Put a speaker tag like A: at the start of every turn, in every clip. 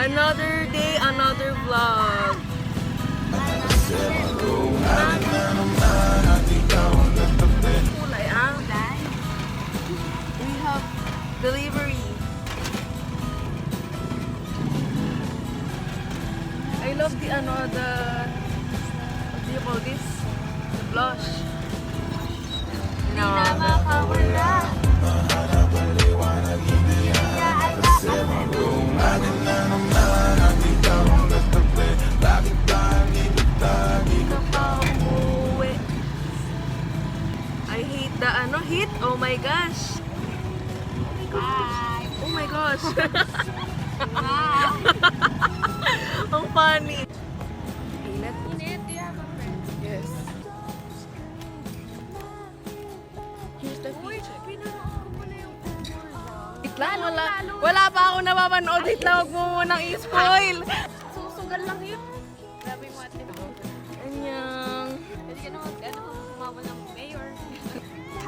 A: Another day, another vlog. Kulay, ah. We have delivery. I love the what do you call this? The blush. No. I hate the heat. Oh my gosh.
B: Hi!
A: Oh my gosh.
B: Wow!
A: Ang funny. Init.
B: Init, do you have a friend?
A: Yes. Here's the picture.
B: Pinanood ko pala yung
A: Wait lang, wala pa ako napapanood. Wait lang, huwag mo munang i-spoil.
B: susugal lang yun. Grabe mo ate mo.
A: Anyang.
B: Hindi ka naman sumama ng mayor.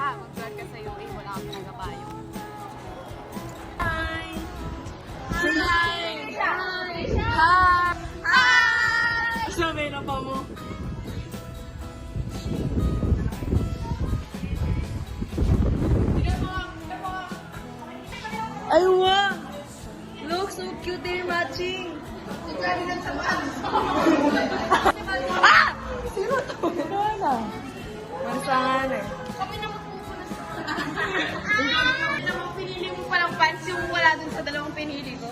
B: Ha, mag-grad ka sa'yo eh, wala kang nagabayo.
A: Hi.
B: Say hi! Hi!
A: Hi.
B: Hi!
A: Sabi na pa mo. Ay, wow! Look, so cute they're matching. Ah! Sino to? Wala. Mansangan eh.
B: Kami na magpupunas. Pinili mo palang pants yung wala dun sa dalawang pinili ko.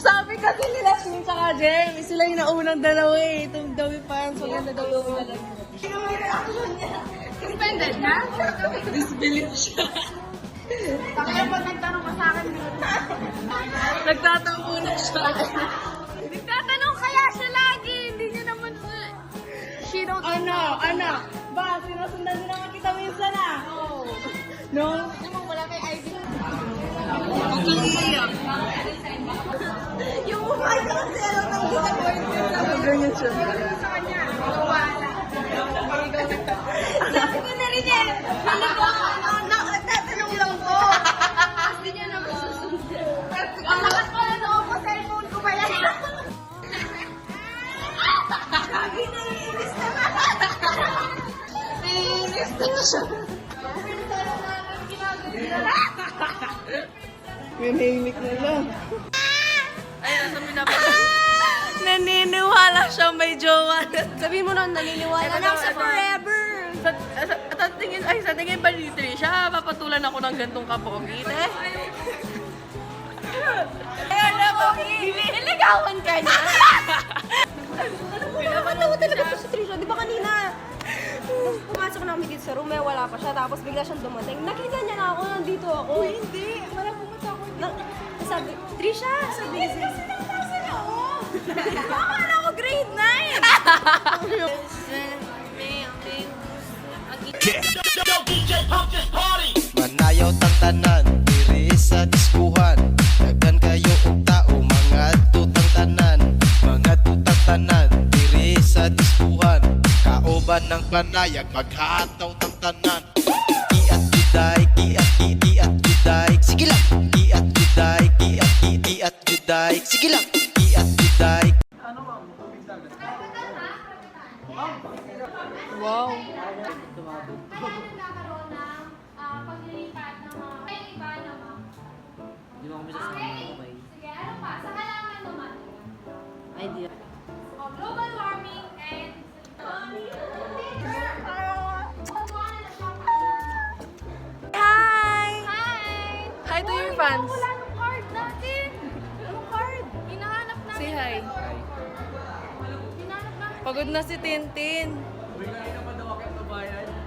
A: Sabi kasi nila Shin tsaka Jem, sila yung naunang dalawa eh. Itong daw yung pants, maganda daw yung dalawa.
B: Sino mo yung reaction niya? Suspended na?
A: Disbelief siya.
B: Kaya pag nagtanong ka sa akin,
A: Nagtatampo na siya.
B: nagtatanong kaya siya lagi. Hindi niya naman she don't
A: Ano? Ba, sinusundan din naman kita minsan ah. No?
B: Naman wala kay Ivy.
A: Ang iiyak.
B: Yung mukha niya kasi alam ng disappointment.
A: Ganyan siya.
B: Sa kanya, wala. Sabi ko na rin eh. Hindi ko nagtatanong lang ko. Hindi niya naman susundan. Ang lakas ko na loob ko, cellphone ko pa yan. Lagi naiinis naman. Naiinis na siya.
A: Minimik na lang. Ay, nasa minapala. Naniniwala siya may jowa.
B: Sabihin mo nun, naniniwala na sa forever.
A: Sa tingin ba ni Trisha, papatulan ako ng gantong kapogi.
B: Ayun na, Pogi! Niligawan ka na! Pinapatawa talaga po si Trisha. Di ba kanina? Nung pumasok namin dito sa room, wala pa siya. Tapos bigla siyang dumating. Nakita niya na ako, nandito ako. Uy, hindi. Wala pumunta ako. Sabi, Trisha! Sabi niya. Kasi nagtasa na ako. Akala ko grade 9.
C: Manayaw tang tanan, diri sa diskuhan. Daghan kayo og tao, mga tutang tanan. Mga tutang tanan, diri sa diskuhan. Kaoban ng panayag, maghataw tang tanan. Iat juday, iat juday. Sige lang, iat juday, iat juday. Sige lang, iat juday.
A: Wow. Idea.
B: Global warming and...
A: Hi!
B: Hi!
A: Hi to your fans.
B: Wala nung card natin. Anong card? Hinahanap namin.
A: Say hi.
B: Hinahanap namin.
A: Pagod na si Tintin.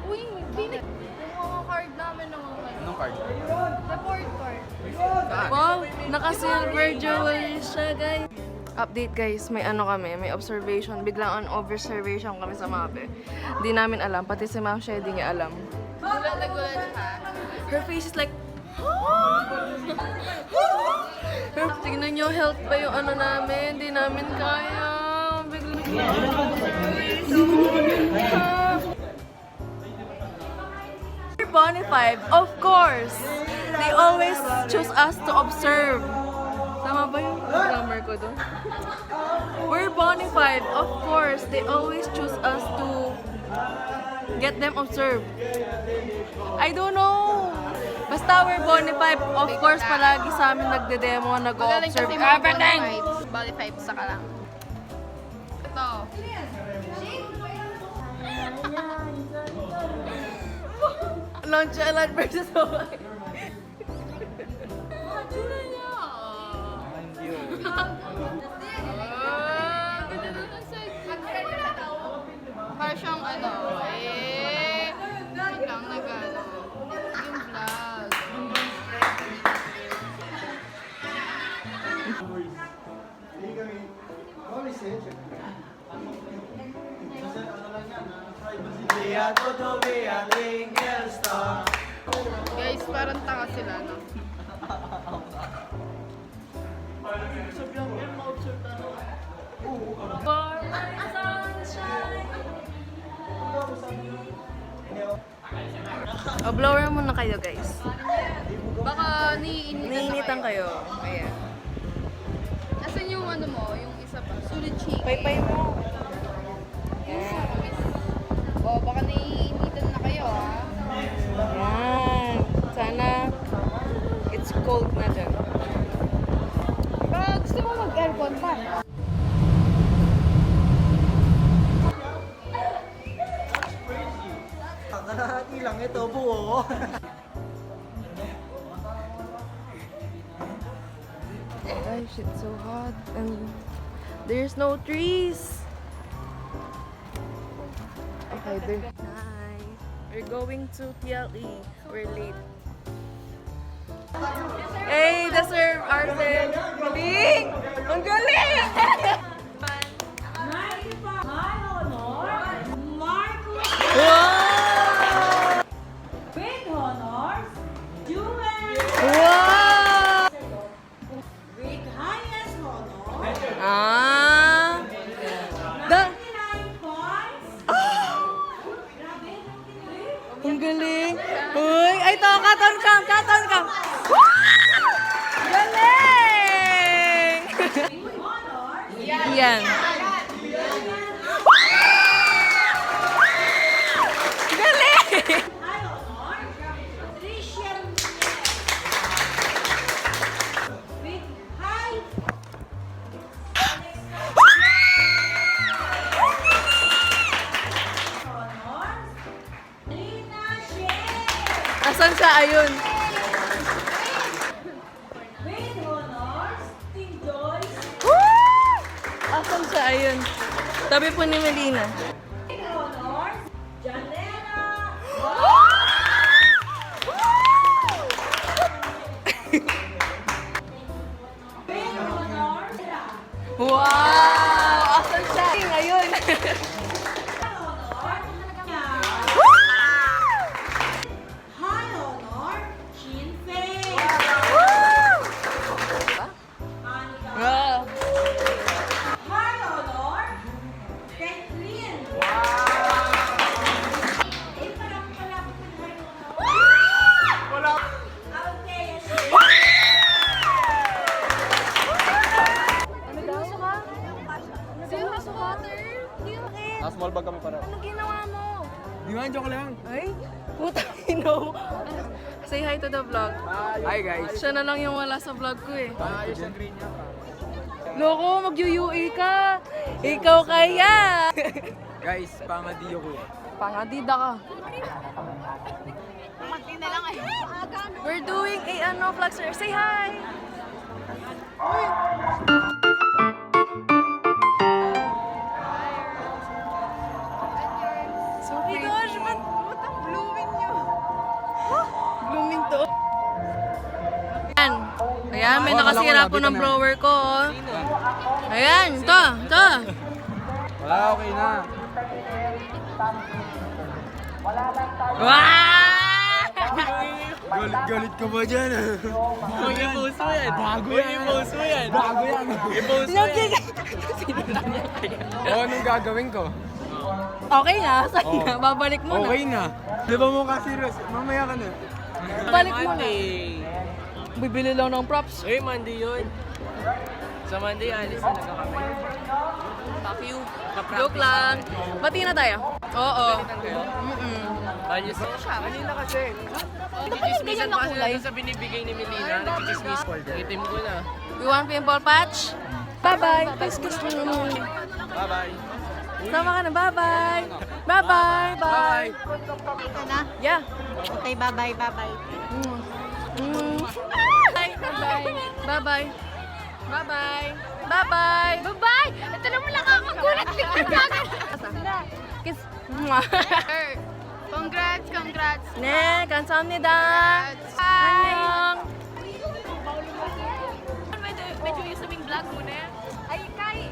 B: Uy, binig. Yung mga card namin ng mga...
C: Anong card?
B: Report card.
A: Wow, naka-silver jewelry siya, guys. Update guys, may may observation. Biglang observation kami sa mape. Hindi namin alam, pati si Ma'am siya hindi niya alam.
B: Gulat na gulat ka.
A: Her face is like, tignan nyo, health pa yung namin. Hindi namin kaya. Bonnie 5, of course. They always choose us to observe. Tama ba yung grammar ko doon? We're bonafide. Of course, they always choose us to get them observed. I don't know. Basta we're bonafide. Of course, palagi sa amin nagde-demo,
D: Magaling
A: nag-observe
D: kasi mga
A: everything.
D: Body vibes sa ka lang. Ito.
A: Nonchalant versus Hawaii.
D: Para siyang ano, wait lang nag-ano. Yung vlog. Guys, parang tanga sila, no?
A: For my sunshine. Blower muna kayo, guys.
D: Baka naiinitan na
A: Nainitan kayo. Ayan.
D: Asan yung ano mo, yung isa pa? Sulit chicken.
A: Paypay mo.
D: O, baka naiinitan na kayo, ha?
A: Ayan. Sana it's cold na dyan.
D: Baka gusto mo mag-aircon pa.
E: Kalahati lang ito, buo.
A: Gosh, it's so hot and there's no trees. Okay, there. Hi. We're going to TLE. We're late. Hey, the serve, Arsen. Galing! Ang galing! Wow!
F: With honors, Jewel.
A: Wow!
F: With highest honor,
A: Ah! The...
F: 99 points.
A: Ang galing! Uy! Ay, to! Katon cam! Katon cam! Galing! Yan. Galing!
F: High honor, Tricia with high honors, Lina Shea.
A: Asan siya? Ayun.
F: With honors, Team Joyce.
A: Asan siya? Ayun. Tabi po ni Melina.
F: With honors, Janela. With honors,
A: Wow! Asan siya? Ayun.
F: High honor, Shin Fei. Anika.
A: Wow.
F: High honor, Kathleen. Eh, parang wala ko yung high honor. Wala. Okay,
A: Ano daw? Sino ka sa water? Hindi bakit?
E: Small bag kami para.
A: Anong ginawa mo?
E: Di man, joke lang.
A: Ay, puta ino. Say hi to the vlog.
E: Hi guys.
A: Siya na lang yung wala sa vlog ko eh.
E: Ayos ang green niya.
A: Loko, mag-UE ka. Ikaw kaya.
E: Guys, pangadiyo ko.
A: Pangadida ka.
D: Mati na lang eh.
A: We're doing a vlog, sir. Say hi. So pretty. Oh my gosh, ba't ang blooming nyo? Blooming to. Ayan. Ayan, may nakasira po ng blower ko. Oh. Ayan, ito.
E: Wala, okay na.
A: Wow!
E: Galit ka ba dyan? I-post mo yan. Bago yan. I-post mo yan. Bago yan. I-post mo yan. O, anong gagawin ko?
A: Okay na, saan na? Babalik mo na.
E: Okay na. Di ba mo kasi serious? Mamaya ka na.
A: Balik mo na. Bibili lang ng props.
E: Eh, Monday yun. Sa Monday, alis na nagkakamay.
A: Fuck you. Joke lang. Bati na tayo. Oo.
E: Alis na siya. Kanina kasi. Nagchichismisan pa kasi doon sa binibigay ni Melina. Nagchichismis. Itim ko na.
A: You want pimple patch? Bye-bye. Kiss mo naman.
E: Bye-bye.
A: Sama ka na. Bye-bye. Bye-bye. Bye.
F: Ito na?
A: Yeah.
F: Okay, bye-bye, bye-bye.
A: Bye. Bye-bye. Bye-bye. Bye-bye. Bye-bye.
D: Bye-bye! Ito naman lang nakakagulat.
A: Kiss.
D: Congrats, congrats.
A: 네, 감사합니다. 안녕.
D: Medyo yung sabing vlog mo na. Ay, Kai!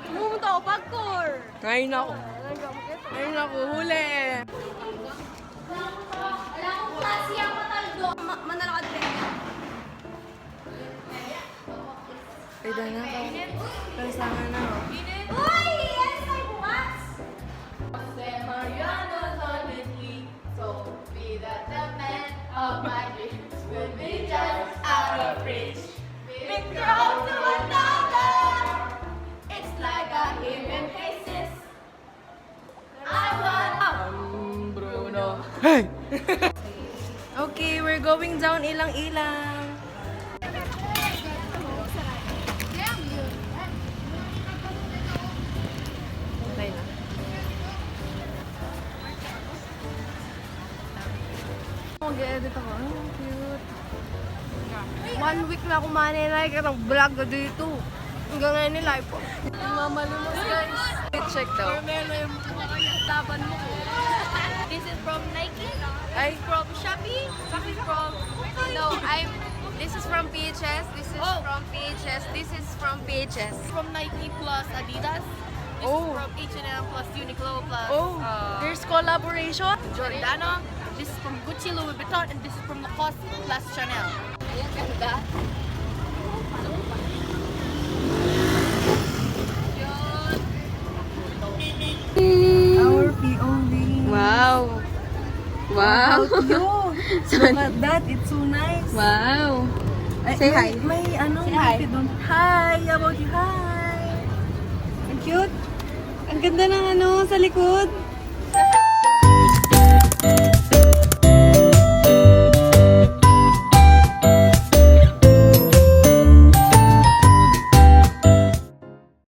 B: Pumunta ako pagkor.
A: Ngayon ako. Ngayon ako, huli.
B: Manalakad ka.
A: Ay, dana ka. Kasahan na ako.
B: Uy! Yes, ay bukas!
E: Bruno.
A: Okay, we're going down ilang-ilang. Okay na. Mag-edit ako. Ay, cute. 1 week na ako manilay ka ng vlog na dito. Hanggang ngayon nilay po. Mamalimos guys. Check daw.
D: Laban mo. This is from Nike.
A: Ay,
D: From Shopee. This is from... No, This is from PHS. This is from PHS. This is from PHS. From Nike plus Adidas. This
A: Oh.
D: is from H&M plus Uniqlo plus
A: oh, there's collaboration.
D: Giordano. This is from Gucci, Louis Vuitton, and this is from Lacoste plus Chanel. Ayan, ganda.
A: Our POV.
B: Wow. Wow.
A: Look at that, it's so nice.
B: Wow.
A: Ay,
B: Say hi.
A: May ano,
B: Say hi.
A: doon. Hi, how about you? Hi.
B: Ang cute. Ang ganda ng ano sa likod.